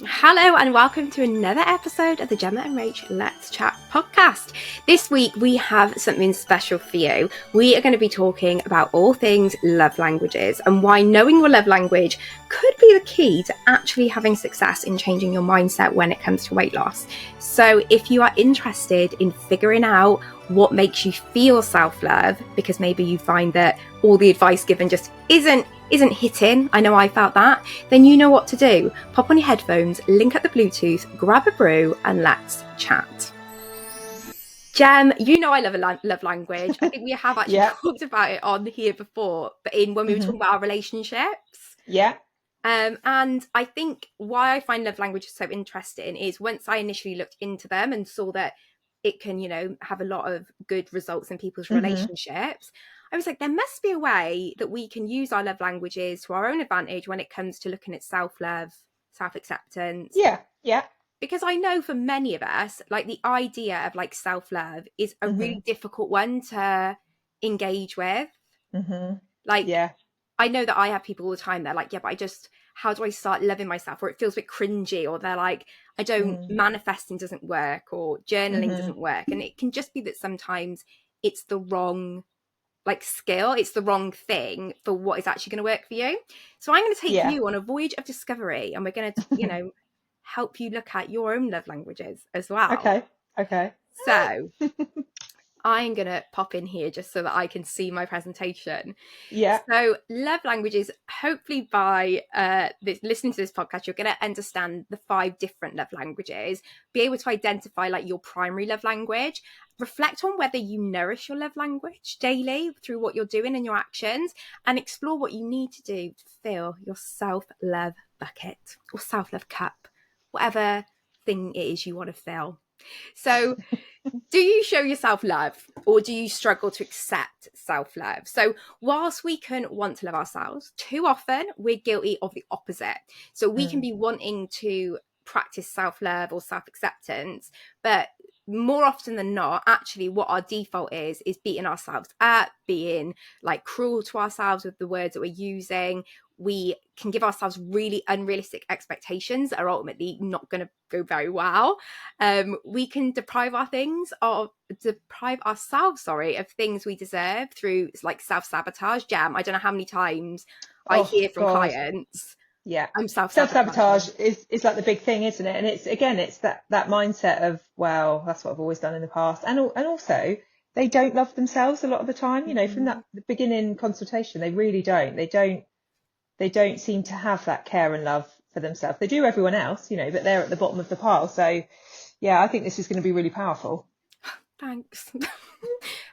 Hello and welcome to another episode of the Gemma and Rach Let's Chat podcast. This week we have something special for you. We are going to be talking about all things love languages and why knowing your love language could be the key to actually having success in changing your mindset when it comes to weight loss. So if you are interested in figuring out what makes you feel self-love, because maybe you find that all the advice given just isn't hitting, I know I felt that, then you know what to do. Pop on your headphones, link up the Bluetooth, grab a brew and let's chat. Gem, you know I love a love language. I think we have actually talked about it on here before, but when we were talking about our relationships. Yeah. And I think why I find love languages so interesting is once I initially looked into them and saw that it can, have a lot of good results in people's relationships, I was like, there must be a way that we can use our love languages to our own advantage when it comes to looking at self-love, self-acceptance. Yeah. Because I know for many of us, like the idea of like self-love is a really difficult one to engage with. I know that I have people all the time, they're like, yeah, but how do I start loving myself? Or it feels a bit cringy, or they're like, manifesting doesn't work, or journaling doesn't work. And it can just be that sometimes it's the wrong skill, it's the wrong thing for what is actually going to work for you. So I'm going to take you on a voyage of discovery, and we're going to, help you look at your own love languages as well. Okay. So I'm going to pop in here just so that I can see my presentation. Yeah. So love languages, hopefully by listening to this podcast, you're going to understand the 5 different love languages, be able to identify like your primary love language, reflect on whether you nourish your love language daily through what you're doing and your actions, and explore what you need to do to fill your self-love bucket or self-love cup, whatever thing it is you want to fill. So do you show yourself love, or do you struggle to accept self-love? So whilst we can want to love ourselves, too often we're guilty of the opposite. So we can be wanting to practice self-love or self-acceptance, but more often than not, actually what our default is beating ourselves up, being like cruel to ourselves with the words that we're using. We can give ourselves really unrealistic expectations that are ultimately not going to go very well. We can deprive ourselves, of things we deserve through like self-sabotage. Jam, I don't know how many times I hear from clients. Yeah. I'm Self-sabotage is like the big thing, isn't it? And it's that mindset of, well, that's what I've always done in the past. And also they don't love themselves a lot of the time, from the beginning consultation, they really don't. They don't seem to have that care and love for themselves. They do everyone else, but they're at the bottom of the pile. So yeah, I think this is going to be really powerful. Thanks.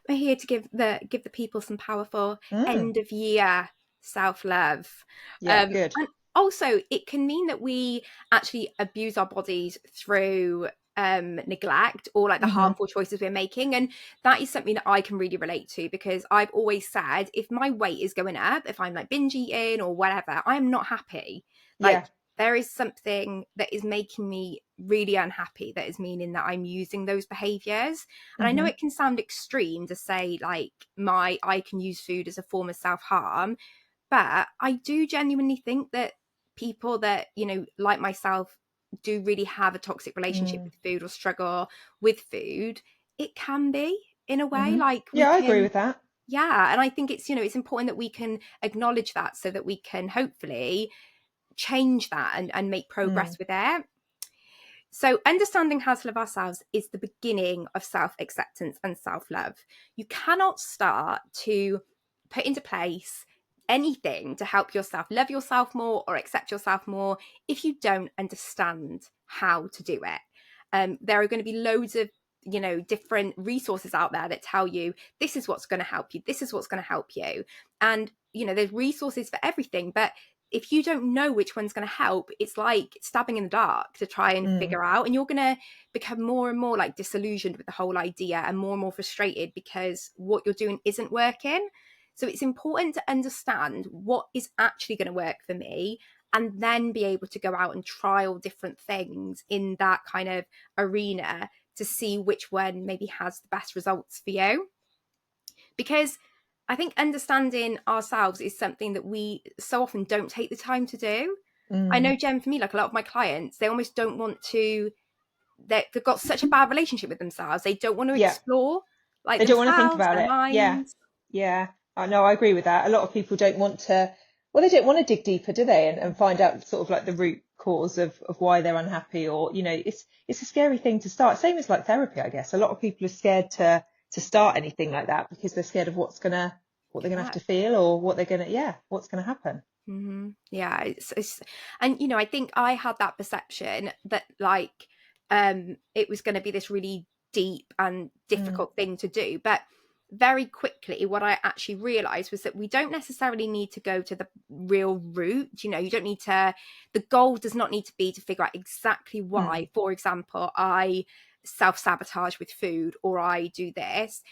We're here to give the people some powerful end of year self-love. Yeah, good. And also it can mean that we actually abuse our bodies through neglect or like the harmful choices we're making. And that is something that I can really relate to, because I've always said, if my weight is going up, if I'm like binge eating or whatever, I'm not happy. Like there is something that is making me really unhappy, that is meaning that I'm using those behaviors. And I know it can sound extreme to say like I can use food as a form of self-harm, but I do genuinely think that people that, like myself, do really have a toxic relationship with food or struggle with food, it can be in a way like I agree with that. Yeah. And I think it's, it's important that we can acknowledge that so that we can hopefully change that and make progress with it. So understanding how to love ourselves is the beginning of self-acceptance and self-love. You cannot start to put into place anything to help yourself love yourself more or accept yourself more if you don't understand how to do it. There are going to be loads of different resources out there that tell you this is what's going to help you, this is what's going to help you, and there's resources for everything. But if you don't know which one's going to help, it's like stabbing in the dark to try and figure out, and you're going to become more and more like disillusioned with the whole idea and more frustrated because what you're doing isn't working. So it's important to understand what is actually going to work for me, and then be able to go out and trial different things in that kind of arena to see which one maybe has the best results for you. Because I think understanding ourselves is something that we so often don't take the time to do. I know, Jen, for me, like a lot of my clients, they almost don't want to, they've got such a bad relationship with themselves. They don't want to Yeah. explore like They don't want to think themselves, about their it. Yeah. minds. Yeah. I know, I agree with that. A lot of people don't want to, well, they don't want to dig deeper, do they? And find out sort of like the root cause of why they're unhappy, or, you know, it's a scary thing to start. Same as like therapy, I guess. A lot of people are scared to start anything like that because they're scared of what they're going to have to feel, or what they're going to, what's going to happen. Yeah, it's and you know, I think I had that perception that like it was going to be this really deep and difficult thing to do, but very quickly what I actually realized was that we don't necessarily need to go to the real root. You know, you don't need to, the goal does not need to be to figure out exactly why, for example, I self-sabotage with food, or I do this.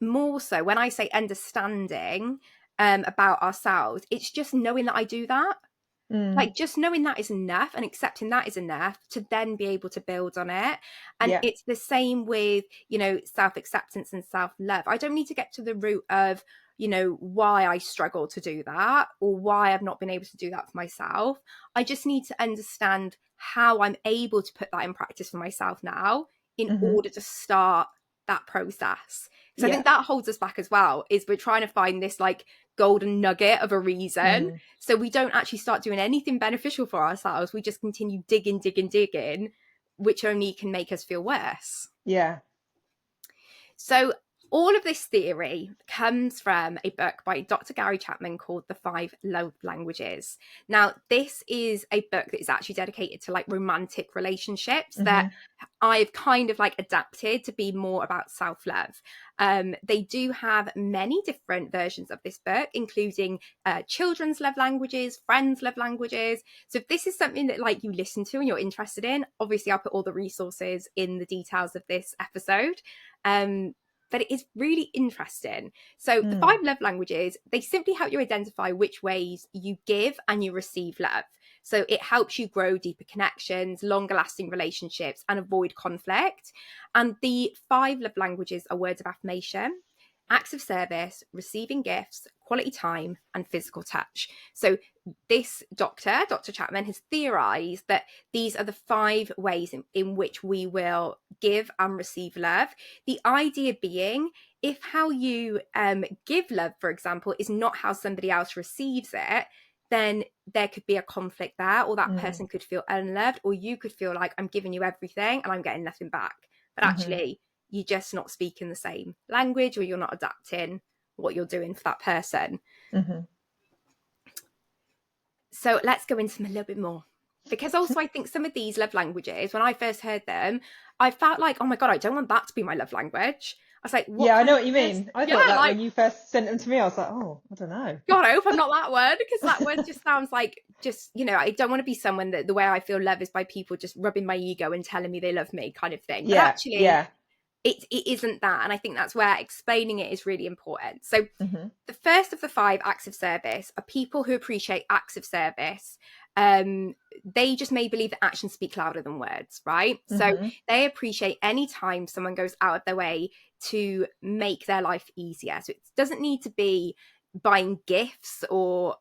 More so, when I say understanding about ourselves, it's just knowing that I do that. Like just knowing that is enough, and accepting that is enough to then be able to build on it. And Yeah. it's the same with, you know, self-acceptance and self-love. I don't need to get to the root of, you know, why I struggle to do that, or why I've not been able to do that for myself. I just need to understand how I'm able to put that in practice for myself now in order to start that process. So I Yeah. think that holds us back as well, is we're trying to find this like golden nugget of a reason. So we don't actually start doing anything beneficial for ourselves. We just continue digging, which only can make us feel worse. Yeah. So all of this theory comes from a book by Dr. Gary Chapman called The 5 Love Languages. Now, this is a book that is actually dedicated to like romantic relationships that I've kind of like adapted to be more about self-love. They do have many different versions of this book, including children's love languages, friends' love languages. So if this is something that like you listen to and you're interested in, obviously I'll put all the resources in the details of this episode. But it is really interesting. So the 5 love languages, they simply help you identify which ways you give and you receive love. So it helps you grow deeper connections, longer lasting relationships, and avoid conflict. And the 5 love languages are words of affirmation, acts of service, receiving gifts, quality time, and physical touch. So this Dr. Chapman, has theorized that these are the 5 ways in which we will give and receive love. The idea being, if how you give love, for example, is not how somebody else receives it, then there could be a conflict there, or that person could feel unloved, or you could feel like I'm giving you everything and I'm getting nothing back. But actually, you're just not speaking the same language, or you're not adapting what you're doing for that person. So let's go into them a little bit more. Because also I think some of these love languages, when I first heard them, I felt like, oh my God, I don't want that to be my love language. I was like, what? Yeah, I know what you mean. I thought that like, when you first sent them to me, I was like, oh, I don't know. God, I hope I'm not that word, because that word just sounds like, just, you know, I don't want to be someone that the way I feel love is by people just rubbing my ego and telling me they love me kind of thing. But actually, it isn't that. And I think that's where explaining it is really important. So the first of the 5 acts of service are people who appreciate acts of service. They just may believe that actions speak louder than words, right? So they appreciate any time someone goes out of their way to make their life easier. So it doesn't need to be buying gifts or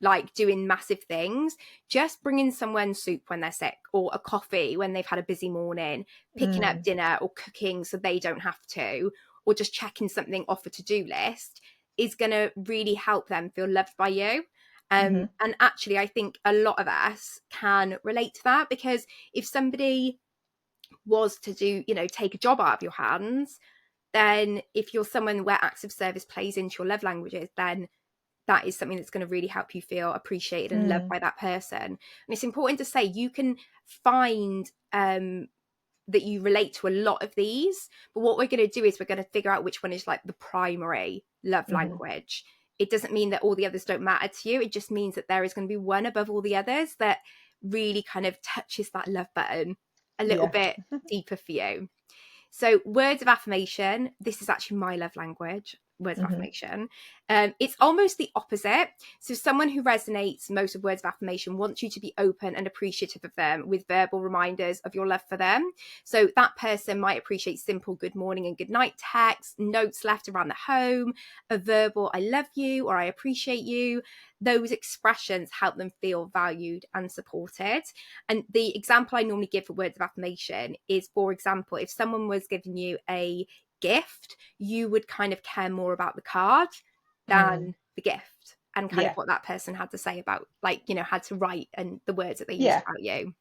like doing massive things. Just bringing someone soup when they're sick, or a coffee when they've had a busy morning, picking up dinner, or cooking so they don't have to, or just checking something off a to-do list is going to really help them feel loved by you. And actually, I think a lot of us can relate to that, because if somebody was to do, you know, take a job out of your hands, then if you're someone where acts of service plays into your love languages, then that is something that's going to really help you feel appreciated and loved by that person. And it's important to say you can find that you relate to a lot of these, but what we're going to do is we're going to figure out which one is like the primary love language. It doesn't mean that all the others don't matter to you. It just means that there is going to be one above all the others that really kind of touches that love button a little bit deeper for you. So words of affirmation, this is actually my love language. words of affirmation. It's almost the opposite. So someone who resonates most with words of affirmation wants you to be open and appreciative of them with verbal reminders of your love for them. So that person might appreciate simple good morning and good night texts, notes left around the home, a verbal I love you or I appreciate you. Those expressions help them feel valued and supported. And the example I normally give for words of affirmation is, for example, if someone was giving you a gift, you would kind of care more about the card than the gift, and kind of what that person had to say about, like, you know, had to write and the words that they used about you.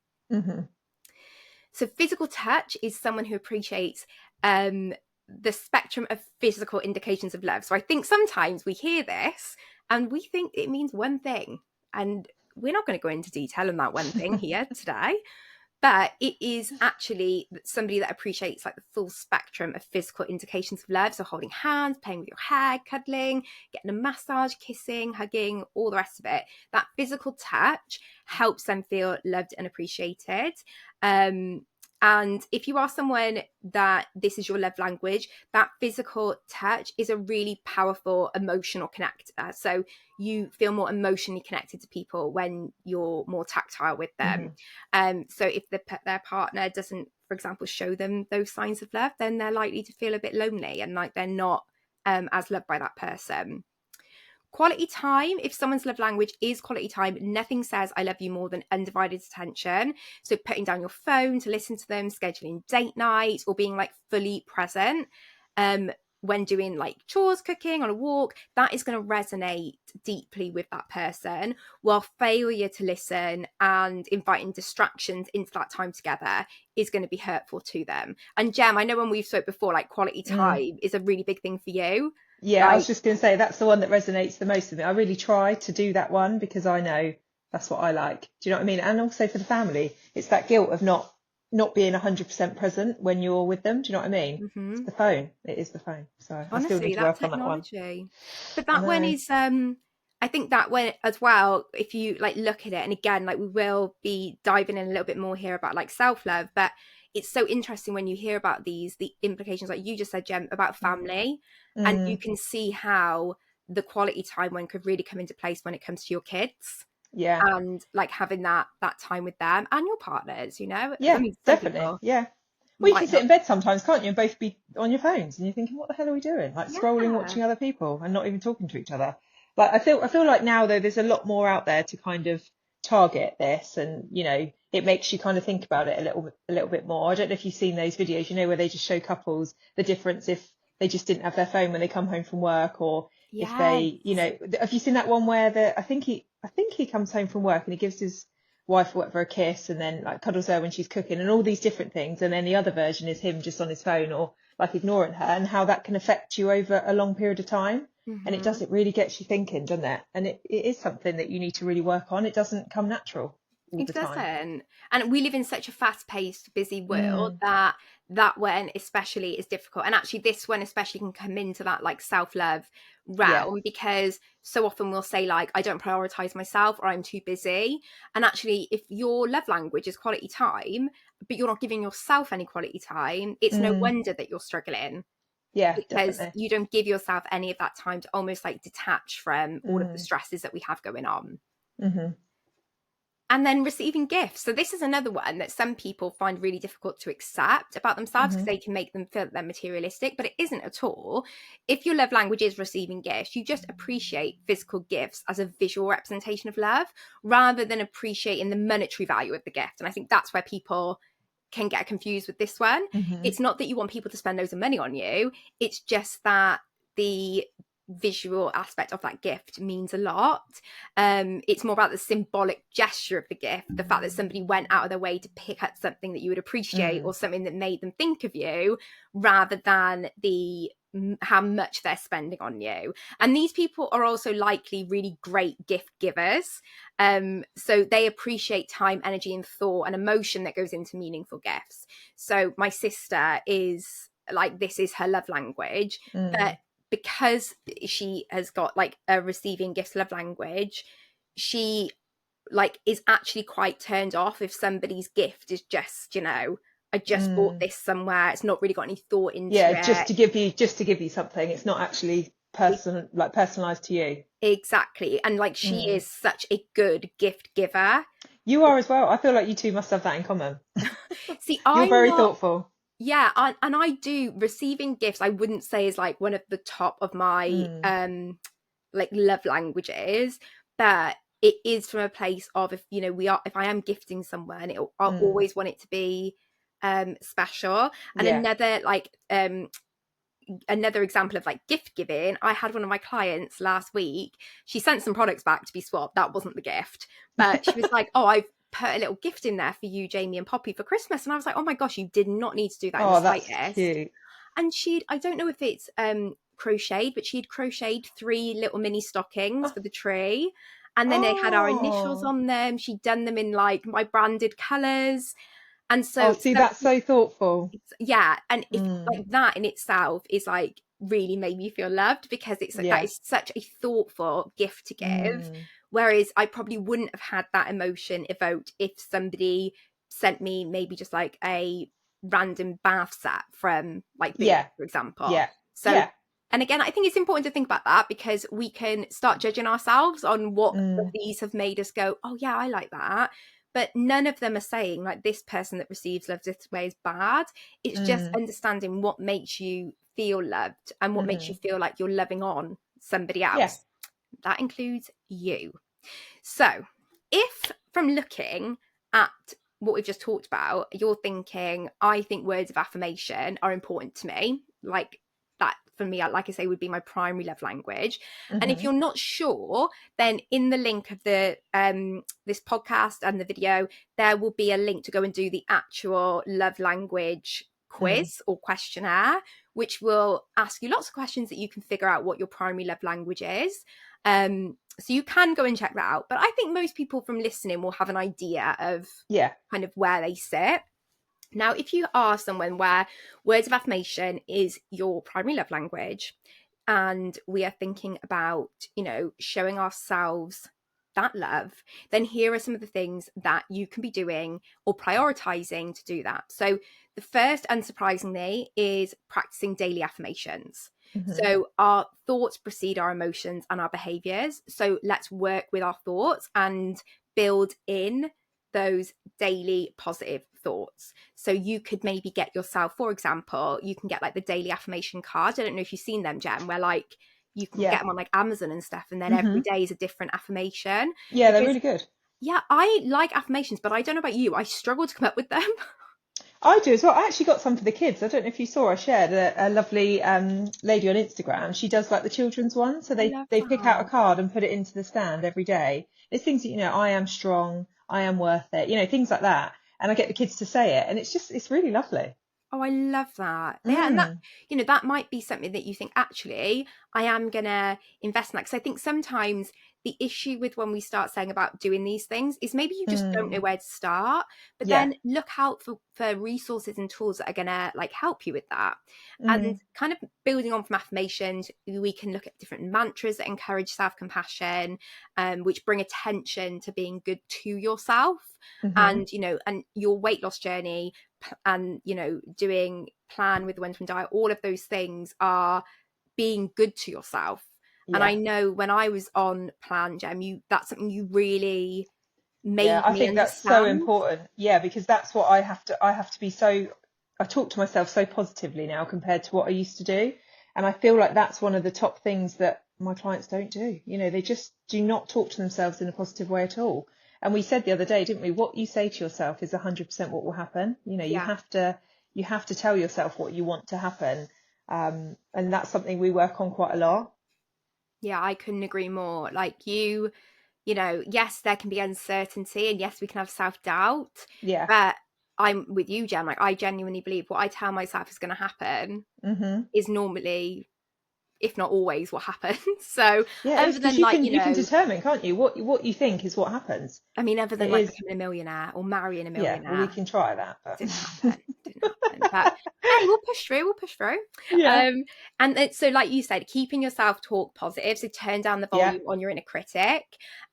So physical touch is someone who appreciates the spectrum of physical indications of love. So I think sometimes we hear this and we think it means one thing, and we're not going to go into detail on that one thing here today. But it is actually somebody that appreciates like the full spectrum of physical indications of love. So holding hands, playing with your hair, cuddling, getting a massage, kissing, hugging, all the rest of it. That physical touch helps them feel loved and appreciated. And if you are someone that this is your love language, that physical touch is a really powerful emotional connector. So you feel more emotionally connected to people when you're more tactile with them. So if their partner doesn't, for example, show them those signs of love, then they're likely to feel a bit lonely and like they're not as loved by that person. Quality time, if someone's love language is quality time, nothing says I love you more than undivided attention. So putting down your phone to listen to them, scheduling date night, or being like fully present when doing like chores, cooking, on a walk, that is going to resonate deeply with that person, while failure to listen and inviting distractions into that time together is going to be hurtful to them. And Gem, I know when we've spoke before, like quality time is a really big thing for you. Yeah, I was just going to say that's the one that resonates the most with me. I really try to do that one because I know that's what I like. Do you know what I mean? And also for the family, it's that guilt of not being 100% present when you're with them. Do you know what I mean? It's the phone. It is the phone. So I still need Honestly, to that work on that one. technology. But that one is, I think that one as well, if you like look at it, and again, like we will be diving in a little bit more here about like self-love, but it's so interesting when you hear about the implications, like you just said, Jem, about family, and you can see how the quality time one could really come into place when it comes to your kids. Yeah. And like having that time with them and your partners, you know? Yeah, I mean, some definitely. people Yeah. Well, you can might sit not. in bed sometimes, can't you, and both be on your phones, and you're thinking, what the hell are we doing? Like scrolling, Yeah. watching other people, and not even talking to each other. Like I feel like now though, there's a lot more out there to kind of target this, and you know, it makes you kind of think about it a little bit more. I don't know if you've seen those videos, you know, where they just show couples the difference if they just didn't have their phone when they come home from work, or if Yes. they, you know, have you seen that one where I think he comes home from work and he gives his wife or whatever a kiss and then like cuddles her when she's cooking and all these different things, and then the other version is him just on his phone or like ignoring her, and how that can affect you over a long period of time. And it really gets you thinking, doesn't it? And it is something that you need to really work on. It doesn't come natural all the It time. doesn't. And we live in such a fast-paced, busy world that one especially is difficult. And actually this one especially can come into that like self-love realm, because so often we'll say like, I don't prioritize myself, or I'm too busy. And actually, if your love language is quality time, but you're not giving yourself any quality time, it's no wonder that you're struggling, Yeah, because definitely. you don't give yourself any of that time to almost like detach from all of the stresses that we have going on. And then receiving gifts. So this is another one that some people find really difficult to accept about themselves, because they can make them feel that they're materialistic, but it isn't at all. If your love language is receiving gifts, you just appreciate physical gifts as a visual representation of love, rather than appreciating the monetary value of the gift. And I think that's where people can get confused with this one. It's not that you want people to spend loads of money on you. It's just that the visual aspect of that gift means a lot. It's more about the symbolic gesture of the gift, the fact that somebody went out of their way to pick up something that you would appreciate, or something that made them think of you, rather than the how much they're spending on you. And these people are also likely really great gift givers, so they appreciate time, energy, and thought and emotion that goes into meaningful gifts. So my sister is like, this is her love language, but because she has got like a receiving gifts love language, she like is actually quite turned off if somebody's gift is just, you know, I just bought this somewhere, it's not really got any thought into Yeah, it. just to give you something. It's not actually personalized to you. Exactly. And like she is such a good gift giver. You are as well. I feel like you two must have that in common. See, You're I'm very not. thoughtful. Yeah, and I do receiving gifts. I wouldn't say is like one of the top of my like love languages, but it is from a place of, if you know, if I am gifting someone, I always want it to be special. And Yeah. another example of like gift giving, I had one of my clients last week. She sent some products back to be swapped. That wasn't the gift, but she was like, oh, I've put a little gift in there for you, Jamie and Poppy, for Christmas. And I was like, oh my gosh, you did not need to do that in the Oh, that's slightest. cute. And I don't know if it's crocheted, but she'd crocheted 3 little mini stockings for the tree. And then they had our initials Oh, on them. She'd done them in like my branded colours. And oh, so, see, that's so thoughtful. yeah, and if Mm, like that in itself is like really made me feel loved, because it's like that yeah. is such a thoughtful gift to give. Mm, Whereas I probably wouldn't have had that emotion evoked if somebody sent me maybe just like a random bath set from like Boots, yeah. for example. Yeah. So, Yeah. and again, I think it's important to think about that, because we can start judging ourselves on what of Mm, these have made us go, oh yeah, I like that. But none of them are saying like this person that receives love this way is bad. It's just mm, understanding what makes you feel loved and what makes you feel like you're loving on somebody yeah. else. That includes you. So, if from looking at what we've just talked about, you're thinking, I think words of affirmation are important to me, like that for me, like I say, would be my primary love language. And if Hmm. you're not sure, then in the link of the this podcast and the video, there will be a link to go and do the actual love language Mm, quiz or questionnaire, which will ask you lots of questions that you can figure out what your primary love language is. So you can go and check that out. But I think most people from listening will have an idea of yeah. kind of where they sit. Now, if you are someone where words of affirmation is your primary love language, and we are thinking about, you know, showing ourselves that love, then here are some of the things that you can be doing or prioritizing to do that. So, the first, unsurprisingly, is practicing daily affirmations. Hmm. So, our thoughts precede our emotions and our behaviors. So, let's work with our thoughts and build in those daily positive thoughts. So you could maybe get yourself, for example, you can get like the daily affirmation cards. I don't know if you've seen them, Jem, where like you can get Yeah. them on like Amazon and stuff, and then every Hmm. day is a different affirmation. Yeah, they're Because really good. yeah, I like affirmations, but I don't know about you, I struggle to come up with them. I do as well. I actually got some for the kids. I don't know if you saw, I shared a lovely lady on Instagram. She does like the children's one. So I they, love they pick out a that. card and put it into the stand every day. It's things that, I am strong, I am worth it, things like that. And I get the kids to say it. And it's really lovely. Oh, I love that. Yeah, and that, Mm, you know, that might be something that you think, actually, I am gonna invest in that. Because I think sometimes the issue with when we start saying about doing these things is maybe you just don't know mm, where to start. But yeah. then look out for resources and tools that are gonna like help you with that. And Mm, kind of building on from affirmations, we can look at different mantras that encourage self-compassion, which bring attention to being good to yourself. hmm. And you know, and your weight loss journey, and you know, doing plan with the One diet, all of those things are being good to yourself. And I Yeah. know when I was on plan, Gem, that's something you really Yeah, made I me think that's so understand. important. Yeah, because that's what I have to be so, I talk to myself so positively now compared to what I used to do. And I feel like that's one of the top things that my clients don't do. They just do not talk to themselves in a positive way at all. And we said the other day, didn't we? What you say to yourself is 100% what will happen. You Yeah, have to tell yourself what you want to happen. And that's something we work on quite a lot. yeah, I couldn't agree more. Like you know, yes, there can be uncertainty, and yes, we can have self-doubt, Yeah. but I'm with you, Jen. Like, I genuinely believe what I tell myself is going to happen Hmm. is normally, if not always, what happens. So Yeah, it is other because than you like, can you you can know, determine, can't you? What you think is what happens. I mean, other than It like is. becoming a millionaire or marrying a Yeah, well, we millionaire, can try that, but didn't happen. Didn't happen. But hey, we'll push through. We'll push through. yeah, And so, like you said, keeping your self-talk positive. So turn down the yeah. volume on your inner critic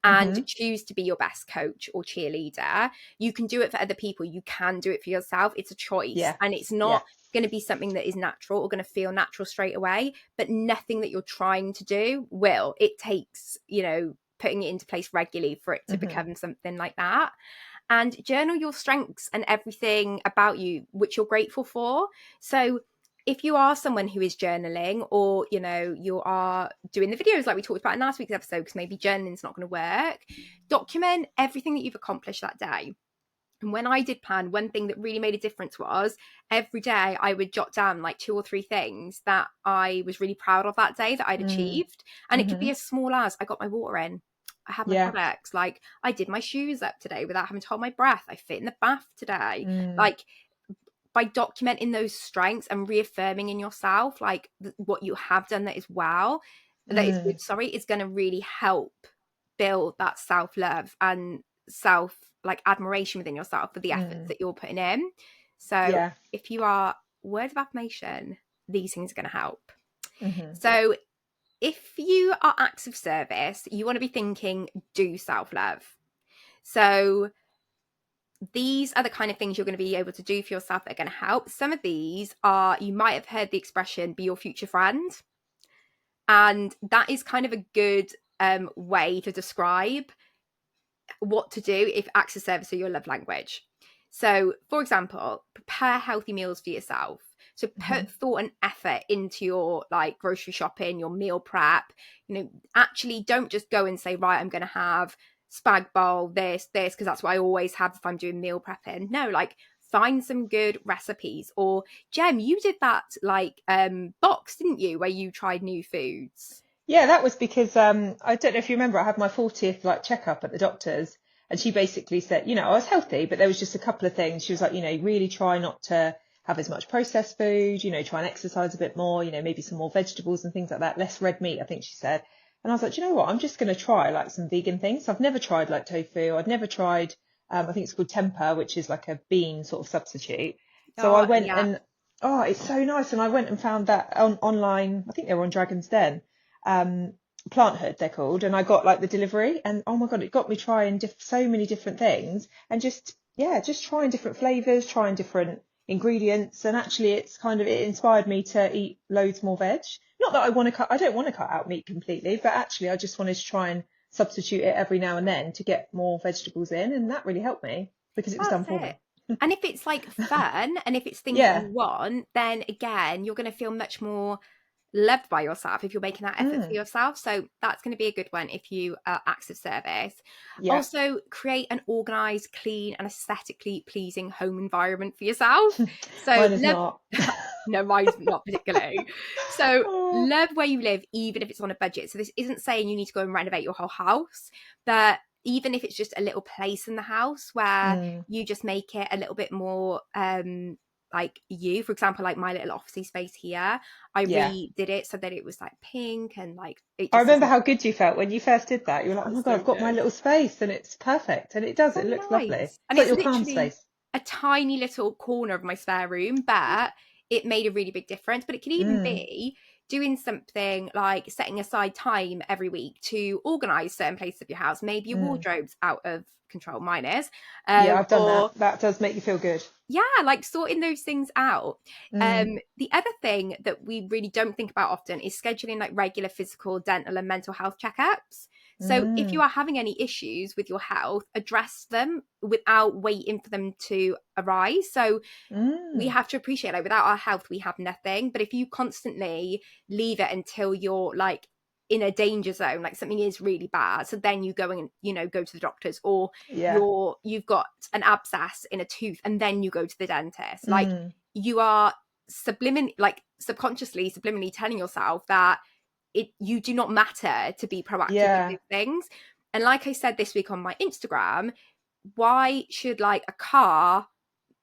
and Hmm. choose to be your best coach or cheerleader. You can do it for other people. You can do it for yourself. It's a choice, Yeah, and it's not yeah. going to be something that is natural or going to feel natural straight away, but nothing that you're trying to do will. It takes, putting it into place regularly for it to become something like that. And journal your strengths and everything about you, which you're grateful for. So if you are someone who is journaling, or, you are doing the videos like we talked about in last week's episode, because maybe journaling's not going to work, document everything that you've accomplished that day. And when I did plan, one thing that really made a difference was every day I would jot down like 2 or 3 things that I was really proud of that day that I'd achieved. And it could be as small as I got my water in, I had my products, like I did my shoes up today without having to hold my breath, I fit in the bath today. Like, by documenting those strengths and reaffirming in yourself like what you have done that is that is good, is going to really help build that self-love and admiration within yourself for the efforts that you're putting in. So if you are words of affirmation, these things are going to help. So if you are acts of service, you want to be thinking, do self-love. So these are the kind of things you're going to be able to do for yourself that are going to help. Some of these are, you might have heard the expression, be your future friend. And that is kind of a good way to describe what to do if acts of service are your love language. So, for example, prepare healthy meals for yourself. So put thought and effort into your grocery shopping, your meal prep. Actually don't just go and say, right, I'm going to have spag bowl, this, because that's what I always have if I'm doing meal prepping. No, find some good recipes. Or Gem, you did that box, didn't you, where you tried new foods? Yeah, that was because I don't know if you remember, I had my 40th checkup at the doctor's, and she basically said, I was healthy, but there was just a couple of things. She was like, really try not to have as much processed food, try and exercise a bit more, maybe some more vegetables and things like that, less red meat, I think she said. And I was like, do you know what? I'm just going to try some vegan things. I've never tried tofu. I'd never tried, I think it's called tempeh, which is like a bean sort of substitute. So I went and, it's so nice. And I went and found that online. I think they were on Dragon's Den, Plant Hood they're called. And I got the delivery, and oh my God, it got me trying so many different things, and just trying different flavors, trying different ingredients. And actually it inspired me to eat loads more veg. Not that I don't want to cut out meat completely, but actually I just wanted to try and substitute it every now and then to get more vegetables in. And that really helped me because it was done for me. And if it's fun and if it's things that you want, then again, you're going to feel much more loved by yourself if you're making that effort for yourself. So that's going to be a good one if you are acts of service. Also, create an organized, clean and aesthetically pleasing home environment for yourself. So mine is not. No, mine's not particularly. So love where you live, even if it's on a budget. So this isn't saying you need to go and renovate your whole house, but even if it's just a little place in the house where you just make it a little bit more you, for example, my little officey space here, I redid it so that it was pink and I remember how good you felt when you first did that. You were like, oh my God, I've got my little space and it's perfect, and it does, it looks lovely. It's like your calm space. A tiny little corner of my spare room, but it made a really big difference. But it could even be doing something like setting aside time every week to organise certain places of your house. Maybe your wardrobe's out of control, mine is. I've done that. That does make you feel good. Yeah, sorting those things out. The other thing that we really don't think about often is scheduling regular physical, dental and mental health checkups. So if you are having any issues with your health, address them without waiting for them to arise. So we have to appreciate without our health, we have nothing. But if you constantly leave it until you're in a danger zone, something is really bad, so then you go and go to the doctors, or you've got an abscess in a tooth and then you go to the dentist. You are subconsciously subliminally telling yourself that you do not matter to be proactive with these things. And like I said this week on my Instagram, why should a car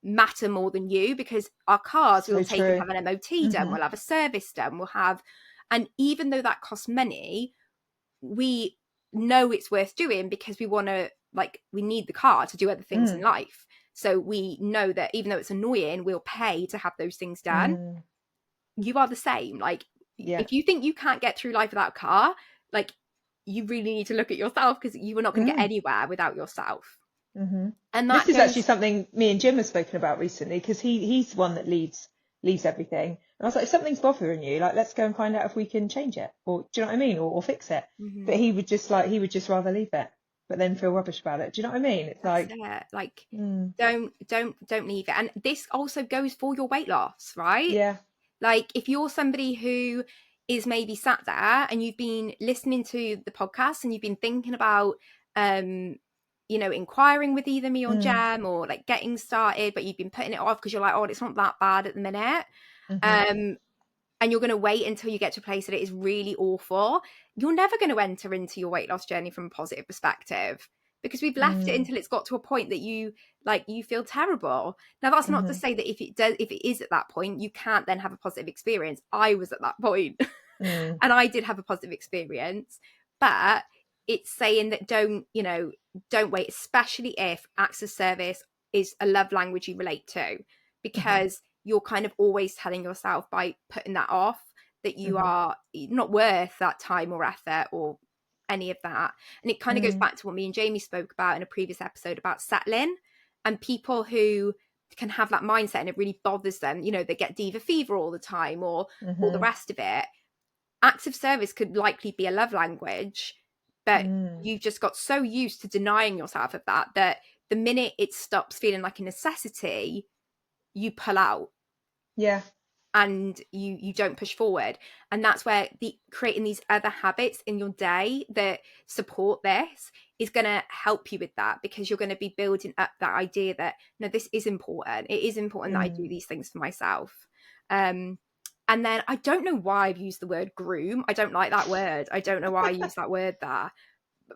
matter more than you? Because our cars will take and have an MOT done, we'll have a service done, we'll have. And even though that costs money, we know it's worth doing because we want to, we need the car to do other things in life. So we know that even though it's annoying, we'll pay to have those things done. You are the same. If you think you can't get through life without a car, you really need to look at yourself, because you are not going to get anywhere without yourself. And this is actually something me and Jim have spoken about recently, because he's the one that leads leaves everything. And I was like, if something's bothering you, like, let's go and find out if we can change it, or do you know what I mean, or fix it. But he would just rather leave it, but then feel rubbish about it. Do you know what I mean? It's That's like, it. Like, mm, don't leave it. And this also goes for your weight loss, right? yeah, Like, if you're somebody who is maybe sat there and you've been listening to the podcast and you've been thinking about, inquiring with either me or Gem, or like getting started, but you've been putting it off because you're like, oh, it's not that bad at the minute. mm-hmm, And you're going to wait until you get to a place that it is really awful. You're never going to enter into your weight loss journey from a positive perspective, because we've left it until it's got to a point that you feel terrible. Now, that's not to say that if it is at that point, you can't then have a positive experience. I was at that point and I did have a positive experience, but it's saying that don't wait, especially if acts of service is a love language you relate to, because you're kind of always telling yourself by putting that off that you are not worth that time or effort or any of that. And it kind of goes back to what me and Jamie spoke about in a previous episode about settling, and people who can have that mindset and it really bothers them, they get diva fever all the time or all the rest of it. Acts of service could likely be a love language, but you've just got so used to denying yourself of that the minute it stops feeling like a necessity, you pull out. yeah, And you don't push forward. And that's where creating these other habits in your day that support this is going to help you with that, because you're going to be building up that idea that, no, this is important. It is important that I do these things for myself. And then I don't know why I've used the word groom. I don't like that word. I don't know why I use that word there.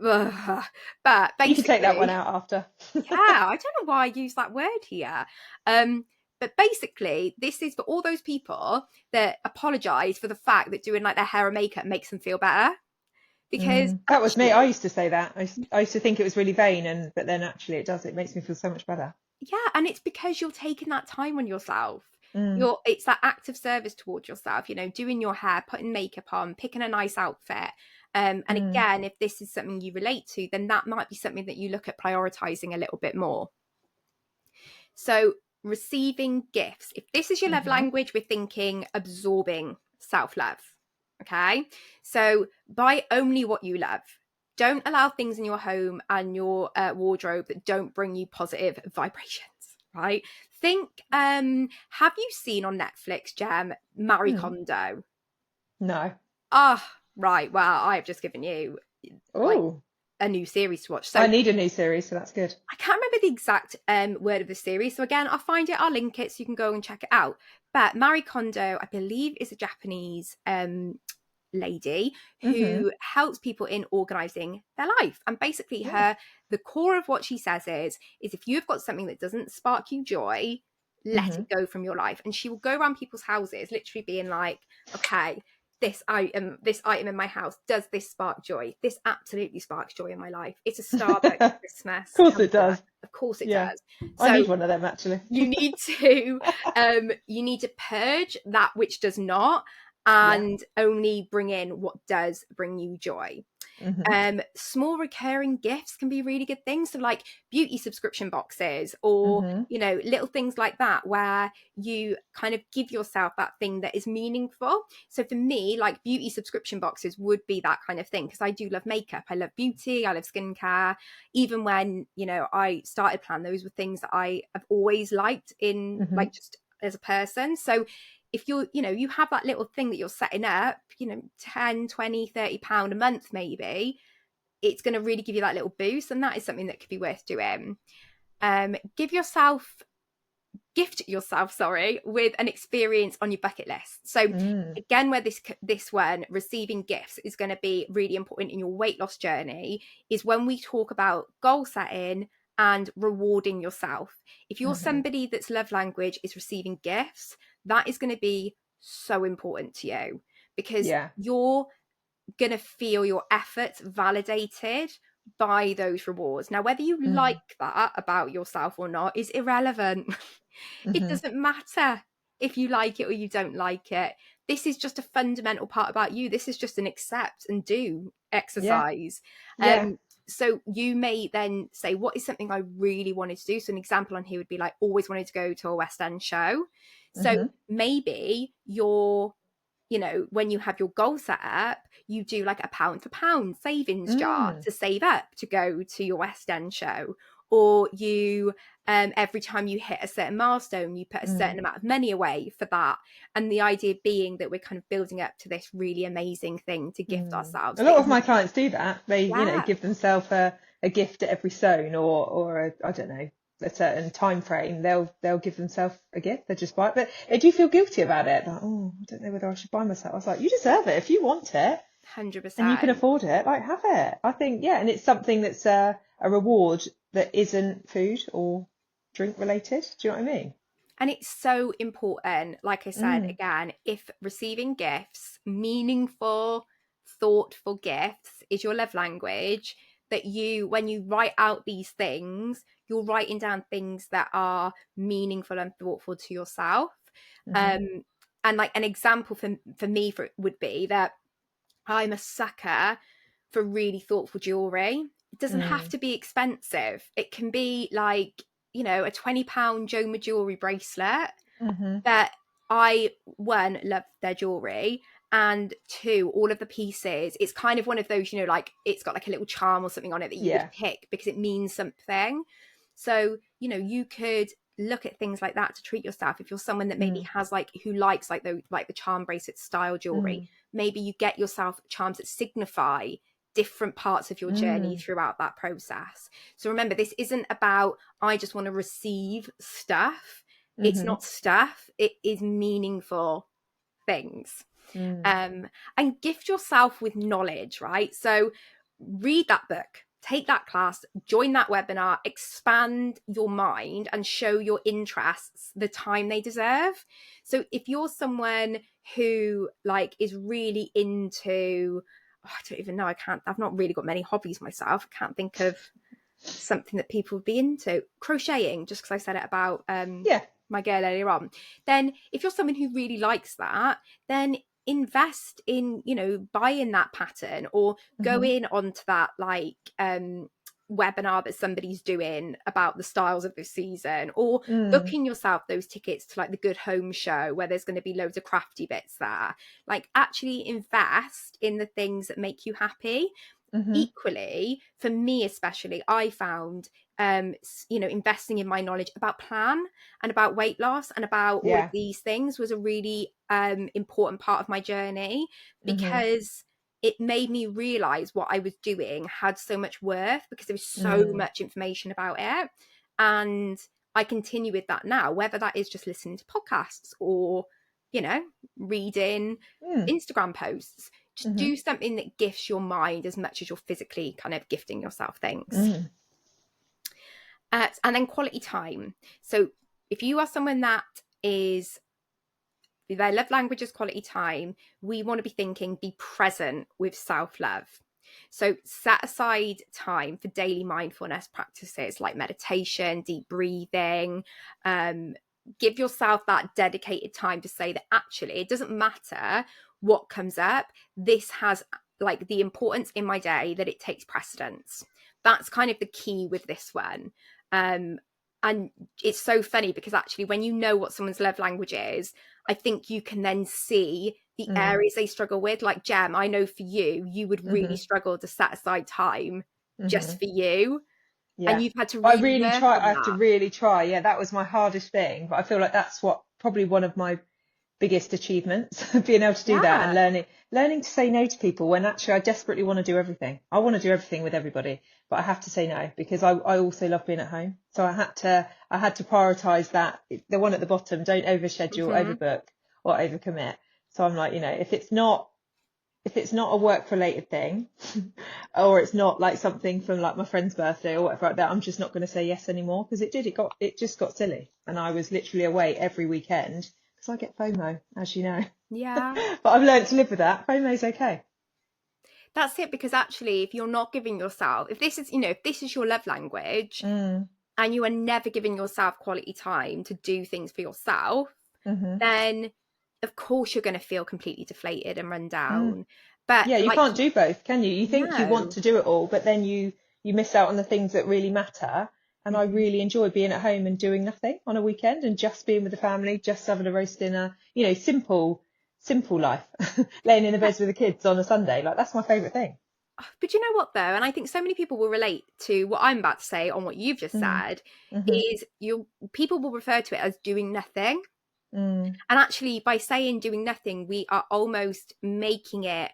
Ugh. But basically, you can take that one out after. yeah, I don't know why I use that word here. But basically, this is for all those people that apologise for the fact that doing like their hair and makeup makes them feel better. Because that was me. actually, I used to say that. I used to think it was really vain, but then actually it makes me feel so much better. yeah, and it's because you're taking that time on yourself. Mm. It's that act of service towards yourself, doing your hair, putting makeup on, picking a nice outfit. And again, if this is something you relate to, then that might be something that you look at prioritizing a little bit more. So receiving gifts. If this is your love language, we're thinking absorbing self-love. Okay. So buy only what you love. Don't allow things in your home and your wardrobe that don't bring you positive vibrations, right? Think, have you seen on Netflix, Gem, Marie Kondo? No. Right. Well, I've just given you like Oh, a new series to watch. So I need a new series, so that's good. I can't remember the exact word of the series. So again, I'll find it, I'll link it so you can go and check it out. But Marie Kondo, I believe, is a Japanese lady who helps people in organizing their life. And basically the core of what she says is if you've got something that doesn't spark you joy, let it go from your life. And she will go around people's houses literally being like, okay, this item in my house, does this spark joy? This absolutely sparks joy in my life. It's a Starbucks Of Christmas. course it does. Of course it Yeah. does. So I need one of them, actually. you need to purge that which does not, and only bring in what does bring you joy. Small recurring gifts can be really good things. So like beauty subscription boxes or, little things like that, where you kind of give yourself that thing that is meaningful. So for me, like beauty subscription boxes would be that kind of thing, because I do love makeup. I love beauty. I love skincare. Even when, I started Plan, those were things that I have always liked in like just as a person. So if you have that little thing that you're setting up, 10, 20, 30 pound a month, maybe, it's going to really give you that little boost. And that is something that could be worth doing. Gift yourself, with an experience on your bucket list. So again, where this one, receiving gifts, is going to be really important in your weight loss journey, is when we talk about goal setting and rewarding yourself. If you're somebody that's love language is receiving gifts, that is going to be so important to you, because you're going to feel your efforts validated by those rewards. Now, whether you like that about yourself or not is irrelevant. It doesn't matter if you like it or you don't like it. This is just a fundamental part about you. This is just an accept and do exercise. So you may then say, what is something I really wanted to do? So an example on here would be like, always wanted to go to a West End show. So maybe you're, you know, when you have your goal set up, you do like a pound for pound savings jar to save up to go to your West End show. Or you, every time you hit a certain milestone, you put a certain amount of money away for that. And the idea being that we're kind of building up to this really amazing thing to gift ourselves. A lot of my clients do that. They, you know, Yeah. give themselves a gift at every stone, or a, I don't know, a certain time frame. They'll give themselves a gift. They just buy it, but they do feel guilty about it. Like, oh, I don't know whether I should buy myself. I was like, you deserve it if you want it 100%. and you can afford it. Like, have it. I think, yeah, and it's something that's a reward that isn't food or drink related. Do you know what I mean? And it's so important, like I said, again, if receiving gifts, meaningful, thoughtful gifts is your love language, that you, when you write out these things, you're writing down things that are meaningful and thoughtful to yourself. And like an example for me would be that I'm a sucker for really thoughtful jewelry. It doesn't have to be expensive. It can be like, you know, a £20 Joma jewelry bracelet that I, one, love their jewelry, and two, all of the pieces, it's kind of one of those, you know, like it's got like a little charm or something on it that you would pick because it means something. So, you know, you could look at things like that to treat yourself. If you're someone that maybe has like, who likes like the charm bracelet style jewelry, maybe you get yourself charms that signify different parts of your journey throughout that process. So remember, this isn't about, I just want to receive stuff. It's not stuff. It is meaningful things. And gift yourself with knowledge, right? So read that book, take that class, join that webinar, expand your mind and show your interests the time they deserve. So if you're someone who like is really into, I don't even know, I've not really got many hobbies myself. I can't think of something that people would be into. Crocheting, just because I said it about my girl earlier on. Then if you're someone who really likes that, then invest in, you know, buying that pattern or going onto that like webinar that somebody's doing about the styles of this season, or booking yourself those tickets to like the Good Home show where there's going to be loads of crafty bits there. Like actually invest in the things that make you happy. Equally, for me especially, I found you know, investing in my knowledge about plan and about weight loss and about all of these things was a really important part of my journey, because it made me realize what I was doing had so much worth because there was so much information about it. And I continue with that now, whether that is just listening to podcasts or, you know, reading Instagram posts. Just do something that gifts your mind as much as you're physically kind of gifting yourself things. And then quality time. So if you are someone that is, their love language is quality time, we want to be thinking, be present with self-love. So set aside time for daily mindfulness practices like meditation, deep breathing. Give yourself that dedicated time to say that actually it doesn't matter what comes up. This has like the importance in my day that it takes precedence. That's kind of the key with this one. And it's so funny because actually when you know what someone's love language is, I think you can then see the areas they struggle with. Like Gem, I know for you, you would really struggle to set aside time just for you. Yeah. And you've had to really work on I have to really try. Yeah, that was my hardest thing. But I feel like that's what probably one of my biggest achievements, being able to do that and learning to say no to people when actually I desperately want to do everything. I want to do everything with everybody, but I have to say no because I also love being at home. So I had to prioritize that. The one at the bottom, don't overschedule, overbook or overcommit. So I'm like, you know, if it's not a work related thing or it's not like something from like my friend's birthday or whatever like that, I'm just not going to say yes anymore because it just got silly. And I was literally away every weekend because I get FOMO, as you know. Yeah. But I've learned to live with that. FOMO's okay. That's it, because actually if you're not giving yourself, if this is your love language and you are never giving yourself quality time to do things for yourself, then of course you're going to feel completely deflated and run down. But yeah, you can't do both, can you? You think you want to do it all, but then you you miss out on the things that really matter. And I Mhm. really enjoy being at home and doing nothing on a weekend and just being with the family, just having a roast dinner, simple life, laying in the beds with the kids on a Sunday. Like that's my favourite thing. But you know what though, and I think so many people will relate to what I'm about to say on what you've just Mm, said, hmm is you people will refer to it as doing nothing. mm, And actually, by saying doing nothing, we are almost making it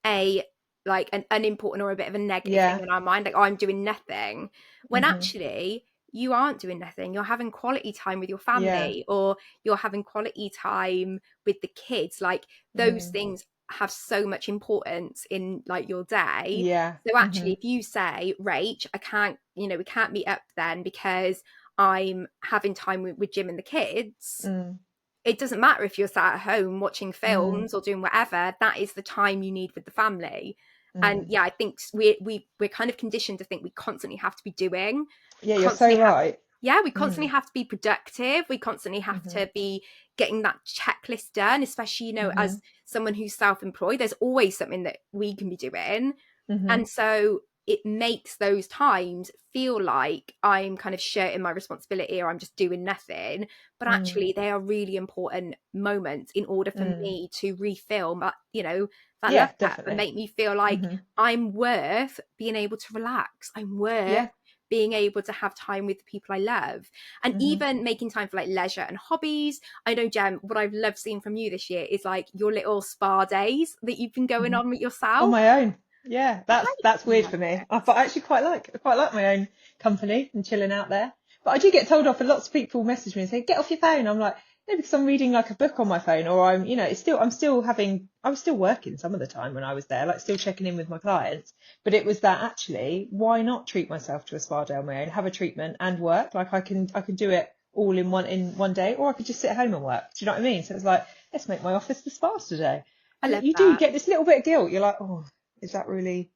a like an unimportant or a bit of a negative thing yeah. in our mind, like, oh, I'm doing nothing. When hmm actually, you aren't doing nothing. You're having quality time with your Yeah. family, or you're having quality time with the kids. Like, those Mm, things have so much importance in like your day. yeah. So actually, hmm if you say, Rach, I can't, we can't meet up then because I'm having time with Jim and the kids, mm, it doesn't matter if you're sat at home watching mm, films or doing whatever. That is the time you need with the family. And mm. yeah, I think we're kind of conditioned to think we constantly have to be doing, Yeah, you're so constantly have right. yeah, we hmm constantly have to be productive. We constantly have hmm to be getting that checklist done, especially, hmm as someone who's self-employed, there's always something that we can be doing. hmm And so it makes those times feel like I'm kind of shirking my responsibility or I'm just doing nothing. But mm, actually, they are really important moments in order for mm. me to refill that, that love Yeah, cup and definitely. make me feel like hmm I'm worth being able to relax. I'm worth Yeah. being able to have time with the people I love, and hmm even making time for like leisure and hobbies. I know, Jem, what I've loved seeing from you this year is like your little spa days that you've been going hmm on with On yourself. my own. Yeah, I that's weird love for me. it. I actually quite like my own company and chilling out there. But I do get told off, and lots of people message me and say, "Get off your phone." I'm like, no, because I'm reading like a book on my phone, or I was still working some of the time when I was there, like still checking in with my clients. But it was that actually, why not treat myself to a spa day on my own, have a treatment and work? Like I can do it all in one day, or I could just sit at home and work. Do you know what I mean? So it's like, let's make my office the spa today. I And love you do that. get this little bit of guilt. You're like, oh, is that really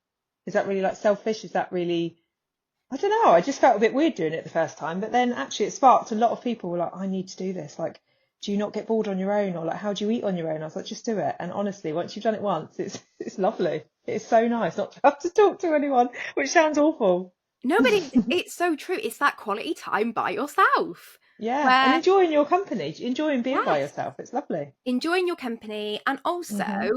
like selfish? Is that really, I don't know. I just felt a bit weird doing it the first time, but then actually it sparked a lot of people were like, I need to do this. Like, do you not get bored on your own? Or like, how do you eat on your own? I was like, just do it. And honestly, once you've done it once, it's lovely. It's so nice not to have to talk to anyone, which sounds awful. No, but it's so true. It's that quality time by yourself Yeah. And where, enjoying your company, enjoying being by yes, yourself. It's lovely. enjoying your company, and also hmm